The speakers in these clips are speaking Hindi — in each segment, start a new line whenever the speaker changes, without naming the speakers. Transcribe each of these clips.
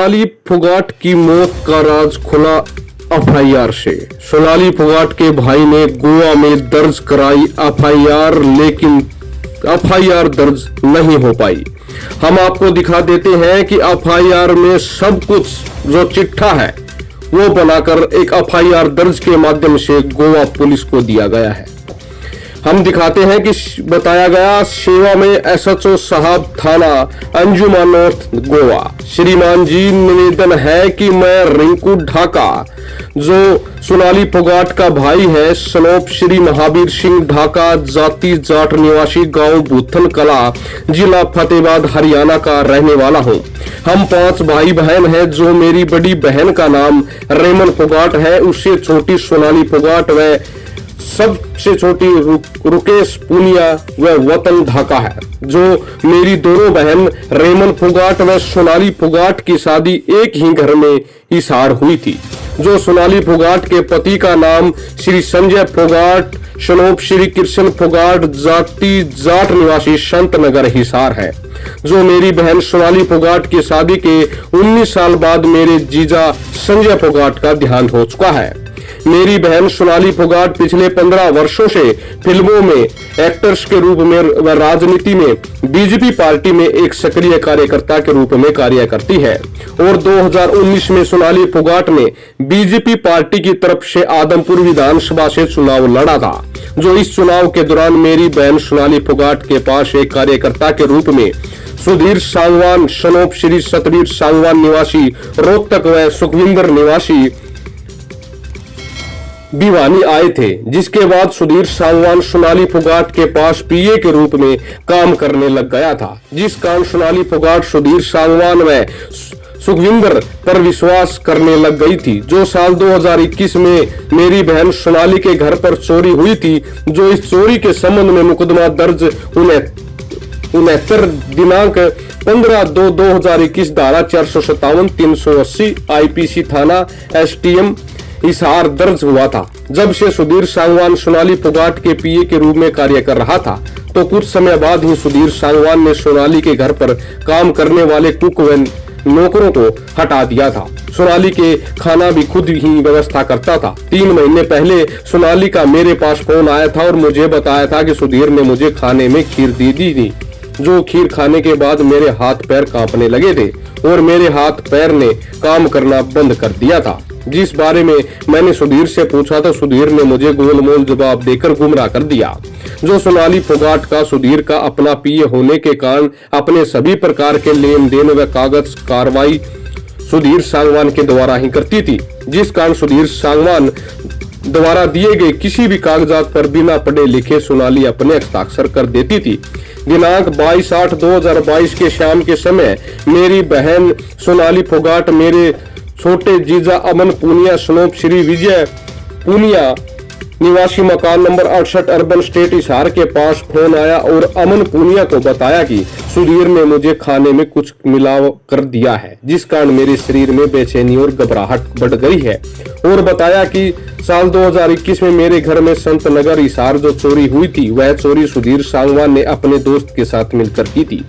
सोनाली फोगाट की मौत का राज खुला एफआईआर से। सोनाली फोगाट के भाई ने गोवा में दर्ज कराई एफआईआर, लेकिन एफआईआर दर्ज नहीं हो पाई। हम आपको दिखा देते हैं कि एफआईआर में सब कुछ जो चिट्ठा है वो बनाकर एक एफआईआर दर्ज के माध्यम से गोवा पुलिस को दिया गया है। हम दिखाते हैं कि बताया गया सेवा में एसएचओ साहब थाना अंजुमन नॉर्थ गोवा। श्रीमान जी, निवेदन है कि मैं रिंकू ढाका जो सोनाली फोगाट का भाई है, सनोप श्री महावीर सिंह ढाका, जाति जाट, निवासी गांव भूथन कला, जिला फतेहाबाद, हरियाणा का रहने वाला हूं। हम 5 भाई बहन हैं। जो मेरी बड़ी बहन का नाम रेमन फोगाट है, उससे छोटी सोनाली फोगाट व सबसे छोटी रुकेश पुनिया व वतन ढाका है। जो मेरी दोनों बहन रेमन फोगाट व सोनाली फोगाट की शादी एक ही घर में हिसार हुई थी। जो सोनाली फोगाट के पति का नाम श्री संजय फोगाट, सनोप श्री कृष्ण फोगाट, जाति जाट, निवासी संत नगर हिसार है। जो मेरी बहन सोनाली फोगाट की शादी के 19 साल बाद मेरे जीजा संजय फोगाट का देहांत हो चुका है। मेरी बहन सोनाली फोगाट पिछले 15 वर्षों से फिल्मों में एक्टर्स के रूप में व राजनीति में बीजेपी पार्टी में एक सक्रिय कार्यकर्ता के रूप में कार्य करती है और 2019 में सोनाली फोगाट ने बीजेपी पार्टी की तरफ से आदमपुर विधानसभा से चुनाव लड़ा था। जो इस चुनाव के दौरान मेरी बहन सोनाली फोगाट के पास एक कार्यकर्ता के रूप में सुधीर सांगवान, सनोप श्री सतवीर सांगवान निवासी रोहतक व सुखविंदर निवासी भिवानी आए थे। जिसके बाद सुधीर सांगवान सोनाली फोगाट के पास पीए के रूप में काम करने लग गया था। जिस कारण सोनाली फोगाट सुधीर सांगवान व सुखविंदर पर विश्वास करने लग गई थी। जो साल 2021 में मेरी बहन सोनाली के घर पर चोरी हुई थी, जो इस चोरी के संबंध में मुकदमा दर्ज 69 दिनांक 15/2/2021 धारा 457 380 आईपीसी थाना एसटीएम हिसार दर्ज हुआ था। जब से सुधीर सांगवान सोनाली फोगाट के पीए के रूप में कार्य कर रहा था, तो कुछ समय बाद ही सुधीर सांगवान ने सोनाली के घर पर काम करने वाले कुक व नौकरों को हटा दिया था। सोनाली के खाना भी खुद ही व्यवस्था करता था। 3 महीने पहले सोनाली का मेरे पास फोन आया था और मुझे बताया था कि सुधीर ने मुझे खाने में खीर दी थी। जो खीर खाने के बाद मेरे हाथ पैर कांपने लगे थे और मेरे हाथ पैर ने काम करना बंद कर दिया था। जिस बारे में मैंने सुधीर से पूछा तो सुधीर ने मुझे गोलमोल जवाब देकर गुमराह कर दिया। जो सोनाली फोगाट का सुधीर का अपना पीए होने के कारण अपने सभी प्रकार के लेन देन व कागज कार्रवाई सुधीर सांगवान के द्वारा ही करती थी। जिस कारण सुधीर सांगवान द्वारा दिए गए किसी भी कागजात पर बिना पढ़े लिखे सोनाली अपने हस्ताक्षर कर देती थी। दिनांक 22/8/2022 के शाम के समय मेरी बहन सोनाली फोगाट मेरे छोटे जीजा अमन पुनिया, सनोप श्री विजय पुनिया निवासी मकान नंबर 68 अर्बन स्टेट हिसार के पास फोन आया और अमन पुनिया को बताया कि सुधीर ने मुझे खाने में कुछ मिलाव कर दिया है, जिस कारण मेरे शरीर में बेचैनी और घबराहट बढ़ गई है। और बताया कि साल 2021 में मेरे घर में संत नगर हिसार जो चोरी हुई थी, वह चोरी सुधीर सांगवान ने अपने दोस्त के साथ मिलकर की थी।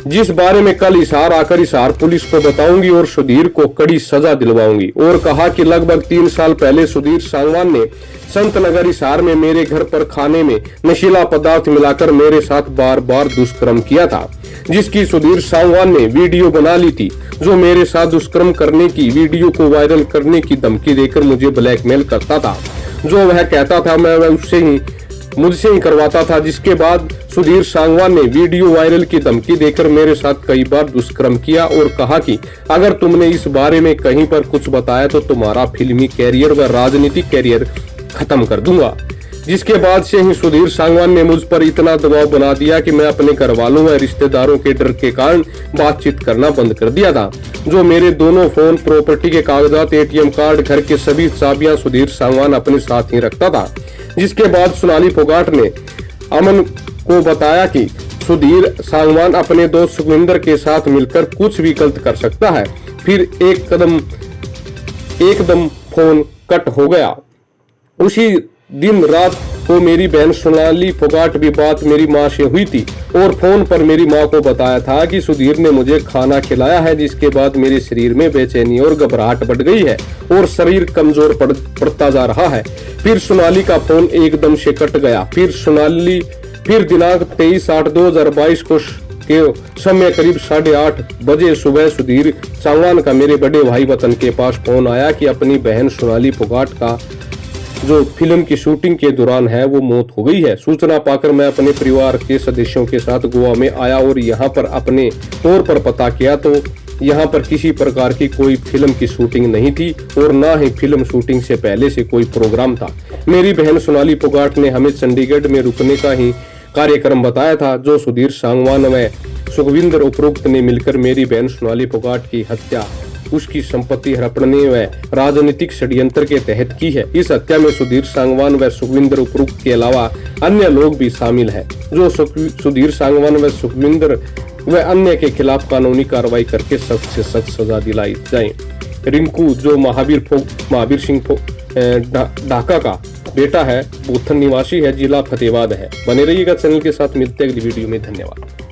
जिस बारे में कल हिसार आकर हिसार पुलिस को बताऊंगी और सुधीर को कड़ी सजा दिलवाऊंगी। और कहा कि लगभग 3 साल पहले सुधीर सांगवान ने संत नगर हिसार में मेरे घर पर खाने में नशीला पदार्थ मिलाकर मेरे साथ बार बार दुष्कर्म किया था, जिसकी सुधीर सांगवान ने वीडियो बना ली थी। जो मेरे साथ दुष्कर्म करने की वीडियो को वायरल करने की धमकी देकर मुझे ब्लैकमेल करता था। जो वह कहता था मैं मुझसे ही करवाता था। जिसके बाद सुधीर सांगवान ने वीडियो वायरल की धमकी देकर मेरे साथ कई बार दुष्कर्म किया और कहा कि अगर तुमने इस बारे में कहीं पर कुछ बताया तो तुम्हारा फिल्मी कैरियर व राजनीतिक कैरियर खत्म कर दूंगा। जिसके बाद से ही सुधीर सांगवान ने मुझ पर इतना दबाव बना दिया कि मैं अपने घर वालों व रिश्तेदारों के डर के कारण बातचीत करना बंद कर दिया था। जो मेरे दोनों फोन, प्रॉपर्टी के कागजात, एटीएम कार्ड, घर के सभी चाबियां सुधीर सांगवान अपने साथ ही रखता था। जिसके बाद सोनाली फोगाट ने अमन को बताया कि सुधीर सांगवान अपने दोस्त सुखविंदर के साथ मिलकर कुछ भी गलत कर सकता है। फिर एकदम फोन कट हो गया। उसी दिन रात को मेरी बहन सोनाली फोगाट भी बात मेरी माँ से हुई थी और फोन पर मेरी माँ को बताया था कि सुधीर ने मुझे खाना खिलाया है, जिसके बाद मेरे शरीर में बेचैनी और घबराहट बढ़ गई है और शरीर कमजोर पड़ता जा रहा है। फिर सोनाली का फोन एकदम से कट गया। फिर दिनांक 23/8/2022 को के समय करीब 8:30 बजे सुबह सुधीर सांगवान का मेरे बड़े भाई वतन के पास फोन आया कि अपनी बहन सोनाली फोगाट का जो फिल्म की शूटिंग के दौरान है वो मौत हो गई है। सूचना पाकर मैं अपने परिवार के सदस्यों के साथ गोवा में आया और यहाँ पर अपने तौर पर पता किया तो यहाँ पर किसी प्रकार की कोई फिल्म की शूटिंग नहीं थी और ना ही फिल्म शूटिंग से पहले से कोई प्रोग्राम था। मेरी बहन सोनाली फोगाट ने हमें चंडीगढ़ में रुकने का ही कार्यक्रम बताया था, जो सुधीर सांगवान व सुखविंदर उपरोक्त ने मिलकर मेरी बहन सोनाली फोगाट की हत्या उसकी संपत्ति हड़पने व राजनीतिक षड्यंत्र के तहत की है। इस हत्या में सुधीर सांगवान व सुखविंदर उपरोक्त के अलावा अन्य लोग भी शामिल हैं, जो सुधीर सांगवान व सुखविंदर व अन्य के खिलाफ कानूनी कार्रवाई करके सख्त से सख्त सजा दिलाई जाए। रिंकू जो महावीर सिंह ढाका का बेटा है, बोथन निवासी है, जिला फतेहाबाद है। बने रहिएगा चैनल के साथ, मिलते हैं अगली वीडियो में। धन्यवाद।